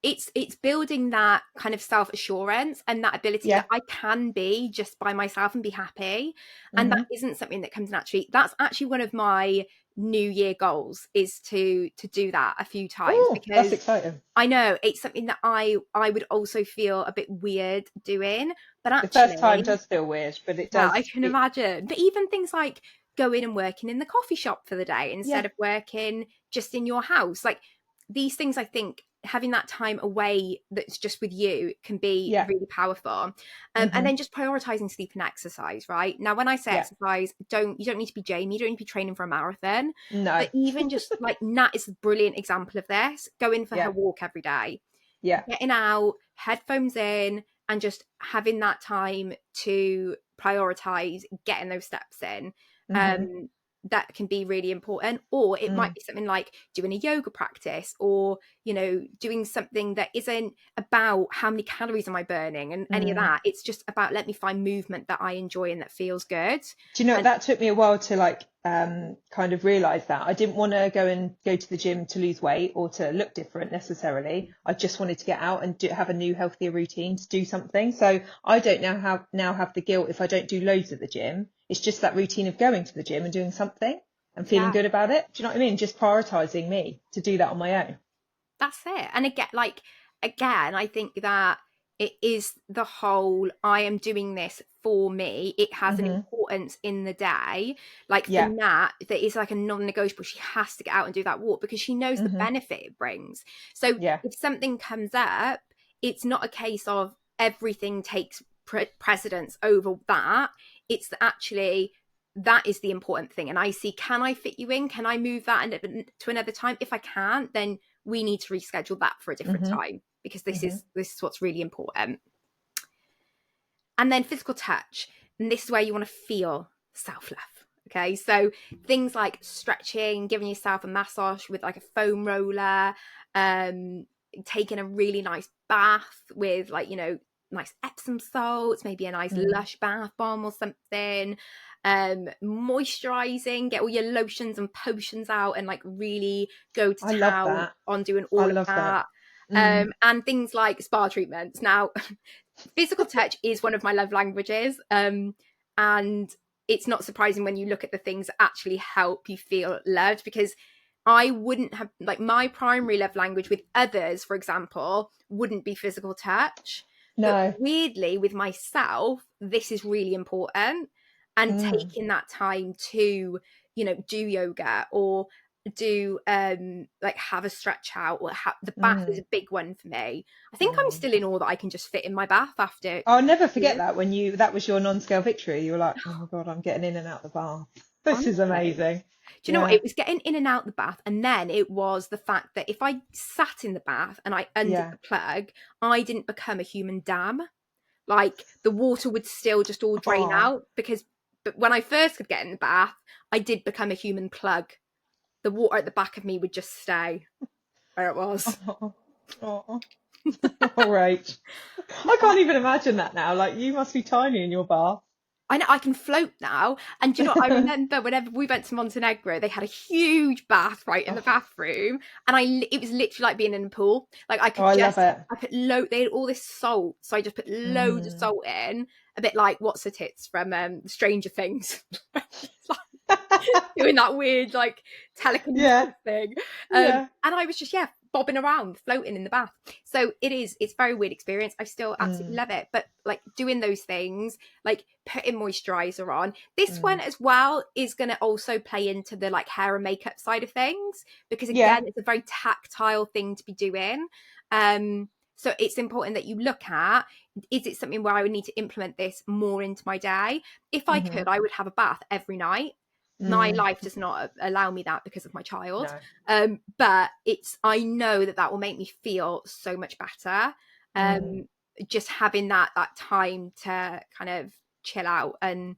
it's building that kind of self-assurance and that ability that Yeah. I can be just by myself and be happy. And that hmm isn't something that comes naturally. That's actually one of my new year goals, is to do that a few times, Oh, that's because exciting. I know it's something that I would also feel a bit weird doing. But The first time actually, does feel weird, but it yeah, I does, can imagine. But even things like going and working in the coffee shop for the day yeah, instead of working just in your house, like these things, I think having that time away that's just with you can be yeah. really powerful. And hmm then just prioritizing sleep and exercise, right? Now, when I say Yeah. exercise, you don't need to be Jamie, you don't need to be training for a marathon, No. but even just like Nat is a brilliant example of this. Going for her Yeah. walk every day, Yeah. getting out, headphones in, and just having that time to prioritize getting those steps in. hmm Um, that can be really important. Or it might Mm. be something like doing a yoga practice, or, doing something that isn't about how many calories am I burning and any of Mm. that. It's just about, let me find movement that I enjoy and that feels good. Do you know And that took me a while to like kind of realize that I didn't want to go to the gym to lose weight or to look different necessarily. I just wanted to get out and have a new healthier routine to do something. So I don't now have the guilt if I don't do loads at the gym. It's just that routine of going to the gym and doing something and feeling yeah, good about it. Do you know what I mean? Just prioritizing me to do that on my own. that's it. And again, I think that it is the whole, I am doing this for me. It has an hmm importance in the day. Like for Yeah. Nat, that is like a non-negotiable. She has to get out and do that walk because she knows the hmm benefit it brings. So Yeah. if something comes up, it's not a case of everything takes precedence over that. It's that actually that is the important thing. And I see, can I fit you in? Can I move that to another time? If I can't, then we need to reschedule that for a different hmm time, because this hmm is this is what's really important. And then physical touch, and this is where you want to feel self-love. Okay, so things like stretching, giving yourself a massage with like a foam roller, um taking a really nice bath with, like, nice Epsom salts, maybe a nice Lush bath bomb or something. Moisturizing, get all your lotions and potions out and like really go to I love town that. on doing I all of love that. that. And things like spa treatments. Now, physical touch is one of my love languages. And it's not surprising when you look at the things that actually help you feel loved, because I wouldn't have, like, my primary love language with others, for example, wouldn't be physical touch. But No. weirdly, with myself, this is really important. And taking that time to, you know, do yoga or do like have a stretch out, or the bath is a big one for me. I think I'm still in awe that I can just fit in my bath after. I'll never forget that when that was your non-scale victory. You were like, oh my God, I'm getting in and out the bath. This is Honestly. amazing. Do you know what? It was getting in and out the bath, and then it was the fact that if I sat in the bath and I undid the plug, I didn't become a human dam. Like, the water would still just all drain out, but when I first could get in the bath, I did become a human plug. The water at the back of me would just stay where it was. All right. I can't even imagine that now. Like, you must be tiny in your bath. I know I can float now. And do you know what? I remember whenever we went to Montenegro, they had a huge bath right in the bathroom, and it was literally like being in a pool. Like, I could love it. I put they had all this salt, so I just put loads of salt in, a bit like what's her tits from Stranger Things. Doing that weird like telekinesis thing. And I was just bobbing around, floating in the bath. So it's very weird experience. I still absolutely love it. But like doing those things, like putting moisturizer on, this one as well is going to also play into the like hair and makeup side of things, because again, it's a very tactile thing to be doing. So it's important that you look at, is it something where I would need to implement this more into my day? If I could, I would have a bath every night. My life does not allow me that because of my child. No. But I know that will make me feel so much better. Just having that time to kind of chill out. And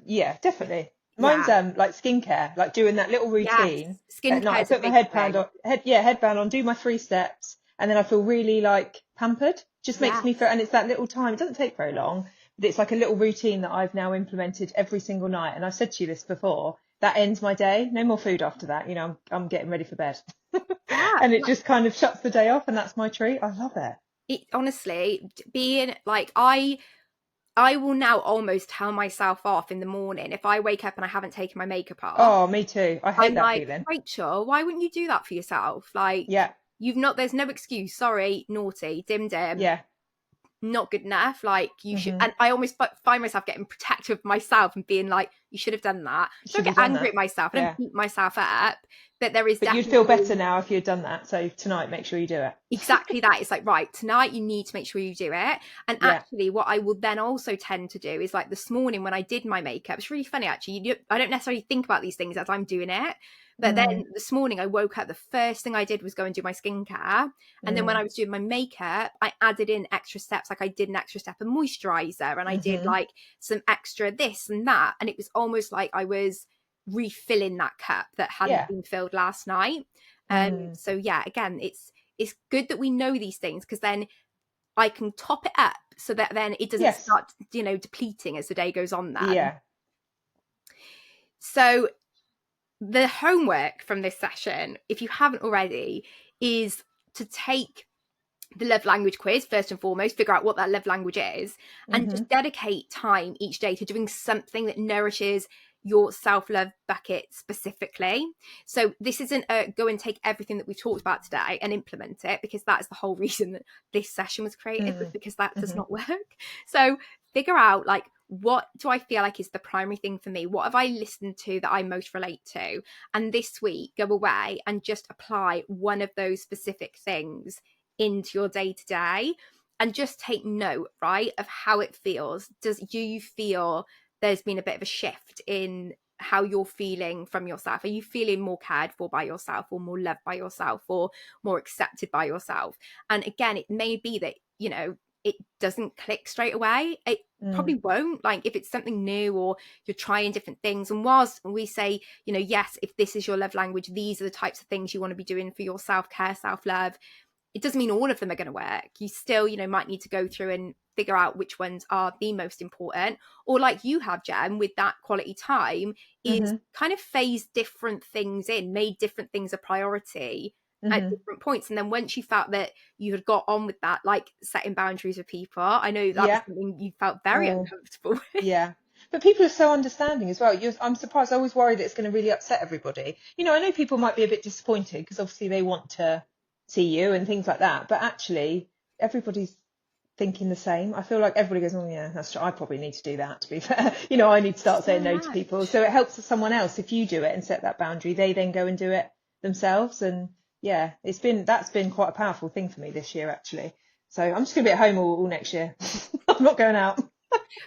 definitely. Mine's like skincare, like doing that little routine. Skincare at night. I put my headband on, do my 3 steps, and then I feel really like pampered. Just makes me feel, and it's that little time. It doesn't take very long, but it's like a little routine that I've now implemented every single night. And I've said to you this before, that ends my day. No more food after that. You know, I'm getting ready for bed. And it just kind of shuts the day off, and that's my treat. I love it. It honestly, being like, I will now almost tell myself off in the morning if I wake up and I haven't taken my makeup off. Oh, me too. I hate that feeling. Rachel, why wouldn't you do that for yourself? Like, there's no excuse. Sorry, naughty, dim. Not good enough. Like, you should. And I almost find myself getting protective of myself and being like, you should have done that. So I get angry at myself. I don't beat myself up. But you'd feel better now if you'd done that. So tonight, make sure you do it. Exactly that. It's like, right, tonight you need to make sure you do it. And actually, what I will then also tend to do is, like, this morning when I did my makeup, it's really funny actually. I don't necessarily think about these things as I'm doing it. But then this morning I woke up, the first thing I did was go and do my skincare. And then when I was doing my makeup, I added in extra steps. Like, I did an extra step of moisturizer, and I did like some extra this and that. And it was almost like I was refilling that cup that hadn't been filled last night. So again, it's good that we know these things, because then I can top it up so that then it doesn't start, depleting as the day goes on then. So the homework from this session, if you haven't already, is to take the love language quiz first and foremost, figure out what that love language is, and just dedicate time each day to doing something that nourishes your self-love bucket specifically. So this isn't go and take everything that we've talked about today and implement it, because that's the whole reason that this session was created, was because that does not work. So figure out, like, what do I feel like is the primary thing for me? What have I listened to that I most relate to? And this week, go away and just apply one of those specific things into your day-to-day, and just take note, right, of how it feels. Do you feel there's been a bit of a shift in how you're feeling from yourself? Are you feeling more cared for by yourself, or more loved by yourself, or more accepted by yourself? And again, it may be that, it doesn't click straight away. It probably won't. Like, if it's something new, or you're trying different things. And whilst we say, yes, if this is your love language, these are the types of things you want to be doing for your self-care, self-love, it doesn't mean all of them are going to work. You still, might need to go through and figure out which ones are the most important. Or like you have, Jem, with that quality time, is kind of phased different things in, made different things a priority at different points. And then once you felt that you had got on with that, like setting boundaries with people, I know that was something you felt very uncomfortable with. Yeah. But people are so understanding as well. I'm surprised. I always worry that it's going to really upset everybody. I know people might be a bit disappointed because obviously they want to see you and things like that. But actually, everybody's thinking the same. I feel like everybody goes, oh yeah, that's true. I probably need to do that, to be fair. I need to start saying no to people. So it helps someone else. If you do it and set that boundary, they then go and do it themselves. And yeah, that's been quite a powerful thing for me this year, actually. So I'm just going to be at home all next year. I'm not going out.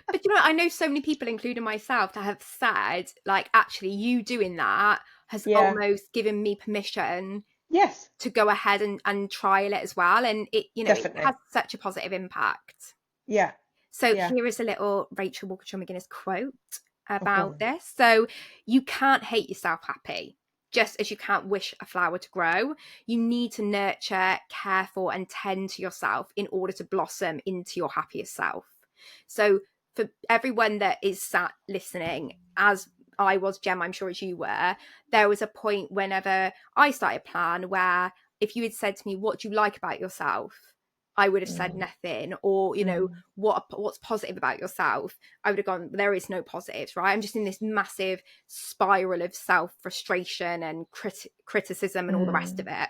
But I know so many people, including myself, that have said, like, actually you doing that has almost given me permission to go ahead and trial it as well. And it, it has such a positive impact. Yeah. So here is a little Rachel Walker McGinnis quote about this. So you can't hate yourself happy, just as you can't wish a flower to grow. You need to nurture, care for, and tend to yourself in order to blossom into your happiest self. So for everyone that is sat listening, as I was, Gem, I'm sure as you were, there was a point whenever I started plan where if you had said to me, what do you like about yourself? I would have said nothing. Or, what's positive about yourself? I would have gone, there is no positives, right? I'm just in this massive spiral of self-frustration and criticism and all the rest of it.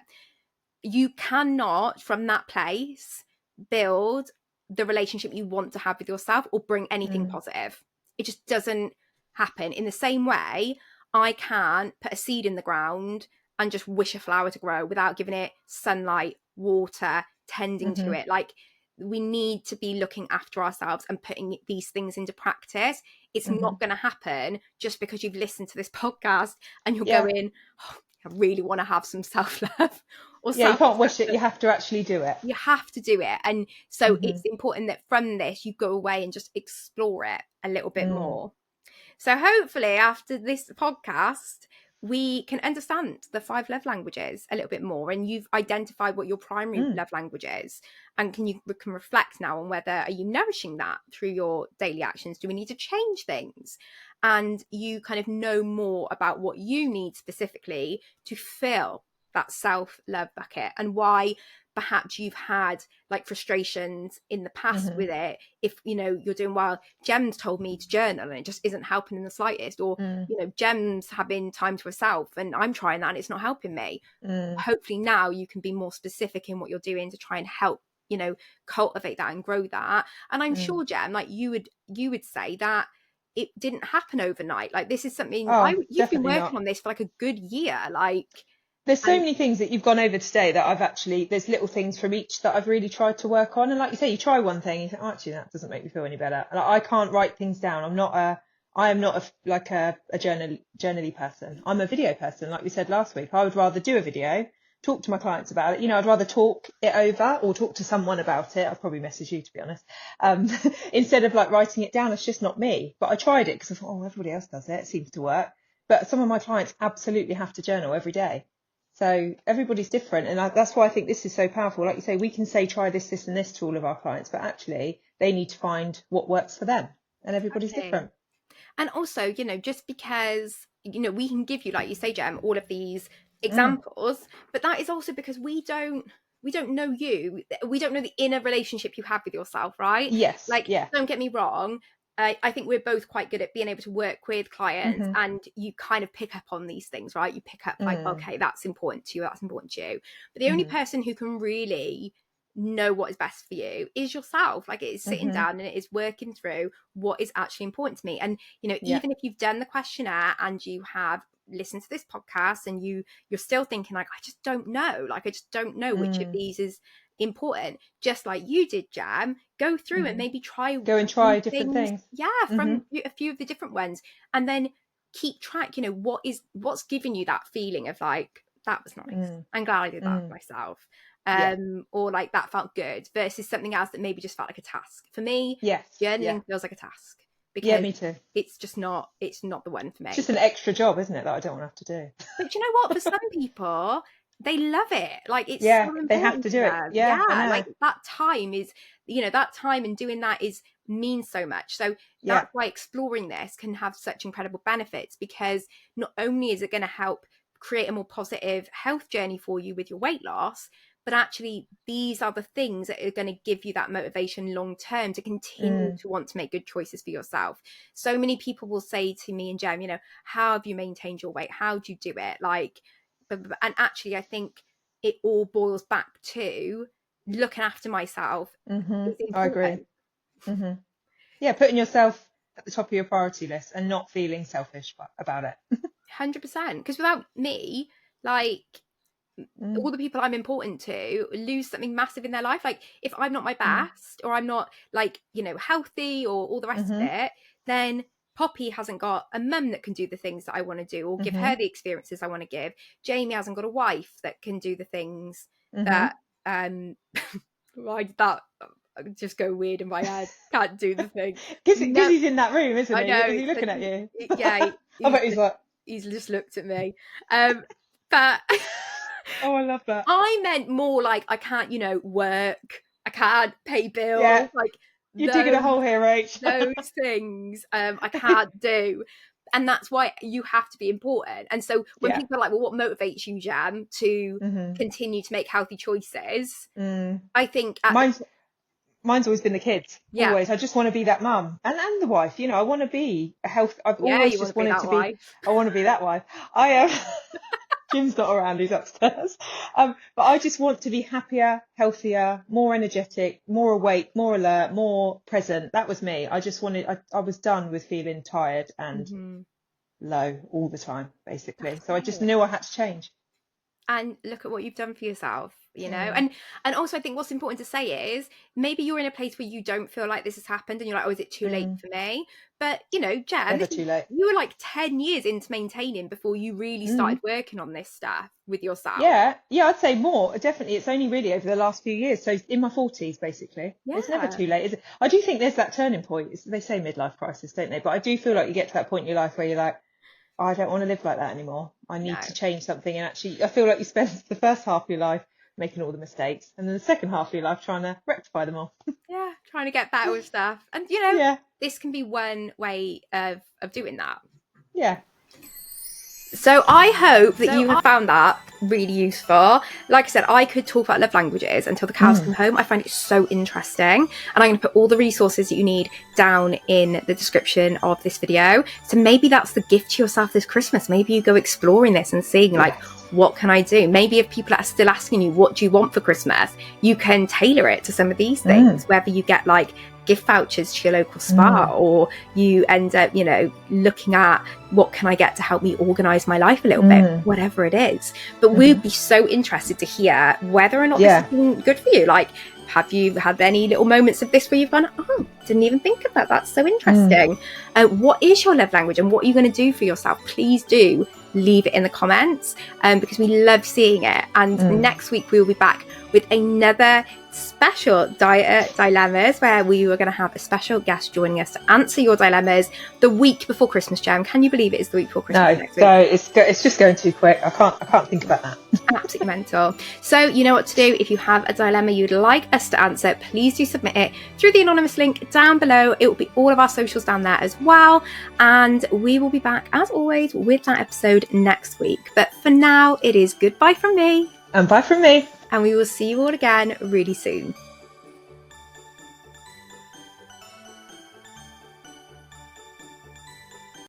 You cannot, from that place, build the relationship you want to have with yourself or bring anything positive. It just doesn't happen. In the same way, I can't put a seed in the ground and just wish a flower to grow without giving it sunlight, water, tending to it. Like, we need to be looking after ourselves and putting these things into practice. It's not going to happen just because you've listened to this podcast and you're going, oh, I really want to have some self-love. You can't wish it, you have to actually do it. You have to do it. And so it's important that from this you go away and just explore it a little bit more. So hopefully after this podcast we can understand the 5 love languages a little bit more, and you've identified what your primary love language is, and can reflect now on whether are you nourishing that through your daily actions. Do we need to change things? And you kind of know more about what you need specifically to fill that self-love bucket, and why perhaps you've had like frustrations in the past with it. If you're doing well, Gem's told me to journal and it just isn't helping in the slightest, or Gem's having time to herself and I'm trying that and it's not helping me. Hopefully now you can be more specific in what you're doing to try and help cultivate that and grow that. And I'm sure, Gem, like you would say that it didn't happen overnight. Like, this is something you've been working on this for like a good year. Like, there's so many things that you've gone over today that there's little things from each that I've really tried to work on. And like you say, you try one thing and you think, oh, actually, that doesn't make me feel any better. And I can't write things down. I am not a journal-y person. I'm a video person. Like we said last week, I would rather do a video, talk to my clients about it. I'd rather talk it over or talk to someone about it. I'd probably message you, to be honest. Instead of like writing it down. It's just not me. But I tried it because I thought, oh, everybody else does it. It seems to work. But some of my clients absolutely have to journal every day. So everybody's different. And that's why I think this is so powerful. Like you say, we can say, try this, this and this to all of our clients, but actually they need to find what works for them. And everybody's different. And also, just because, we can give you, like you say, Gem, all of these examples, but that is also because we don't know you. We don't know the inner relationship you have with yourself, right? Yes. Like, don't get me wrong. I think we're both quite good at being able to work with clients, and you kind of pick up on these things, right? You pick up like, okay, that's important to you, that's important to you. But the only person who can really know what is best for you is yourself. Like, it is sitting down and it is working through what is actually important to me. And, even if you've done the questionnaire and you have listened to this podcast and you're still thinking like, I just don't know. Like, I just don't know which of these is important, just like you did, Jam, go through and maybe try different things from a few of the different ones, and then keep track. What's giving you that feeling of like, that was nice, I'm glad I did that for myself, or like that felt good, versus something else that maybe just felt like a task. For me, journaling feels like a task, because me too. It's not the one for me. It's just an extra job, isn't it, that I don't want to have to do. But you know what, for some people they love it. Like, it's Yeah, so they have important to to do it. them. Yeah, I Yeah, like know. that time is, that time and doing that is means so much. So Yeah. that's why exploring this can have such incredible benefits, because not only is it going to help create a more positive health journey for you with your weight loss, but actually these are the things that are going to give you that motivation long term to continue to want to make good choices for yourself. So many people will say to me and Jem, how have you maintained your weight? How do you do it? Like, and actually I think it all boils back to looking after myself is I agree. important. Yeah, putting yourself at the top of your priority list and not feeling selfish about it. 100%, because without me, like, Mm, all the people I'm important to lose something massive in their life. Like, if I'm not my mm, best, or I'm not, like, healthy, or all the rest of mm-hmm, it, then Poppy hasn't got a mum that can do the things that I want to do or give mm-hmm, her the experiences I want to give. Jamie hasn't got a wife that can do the things mm-hmm. that why did that just go weird in my head? Can't do the thing. Because No, he's in that room, isn't I he? know. Is he looking at you? Yeah, I bet he's like, he's just looked at me. But oh, I love that. I meant more like, I can't, work. I can't pay Yeah, bills. Like, you're digging a hole here, Rach. those things, I can't do. And that's why you have to be important. And so when Yeah. people are like, well, what motivates you, Jan, to Mm-hmm. continue to make healthy choices? Mm. I think Mine's always been the kids. yeah, Always. I just want to be that mum and the wife. I want to be a health. I've yeah, always you want just to be wanted that to be. wife. I want to be that wife. I am. Jim's not around, he's upstairs. But I just want to be happier, healthier, more energetic, more awake, more alert, more present. That was me. I just wanted, I was done with feeling tired and Mm-hmm. low all the time, basically. That's So I just it. knew I had to change. And look at what you've done for yourself, Mm, and also I think what's important to say is, maybe you're in a place where you don't feel like this has happened and you're like, oh, is it too late mm. for me? But Jan, Never too late. you were like 10 years into maintaining before you really Mm. started working on this stuff with yourself. Yeah, yeah, I'd say more. Definitely, it's only really over the last few years. So in my 40s, basically. It's never Yeah, too late, is it? I do think there's that turning point. They say midlife crisis, don't they? But I do feel like you get to that point in your life where you're like, oh, I don't want to live like that anymore. I need no, to change something. And actually, I feel like you spend the first half of your life making all the mistakes, and then the second half of your life trying to rectify them all. yeah, trying to get better with stuff, and Yeah, this can be one way of doing that. yeah. So I hope that you have found that really useful. Like I said, I could talk about love languages until the cows come home. I find it so interesting. And I'm going to put all the resources that you need down in the description of this video. So maybe that's the gift to yourself this Christmas. Maybe you go exploring this and seeing like, what can I do? Maybe if people are still asking you, what do you want for Christmas? You can tailor it to some of these things, whether you get like gift vouchers to your local spa, or you end up, looking at what can I get to help me organise my life a little bit, whatever it is. But we'd be so interested to hear whether or not this has been good for you. Like, have you had any little moments of this where you've gone, oh, didn't even think of that, that's so interesting. What is your love language and what are you going to do for yourself? Please do leave it in the comments, because we love seeing it. And next week we will be back with another special diet dilemmas, where we were going to have a special guest joining us to answer your dilemmas the week before Christmas. Jam, can you believe it is the week before Christmas next week? No, it's just going too quick. I can't think about that. Absolutely mental. So you know what to do. If you have a dilemma you'd like us to answer, please do submit it through the anonymous link down below. It will be all of our socials down there as well, and we will be back as always with that episode next week. But for now, it is goodbye from me, And bye from me. and we will see you all again really soon.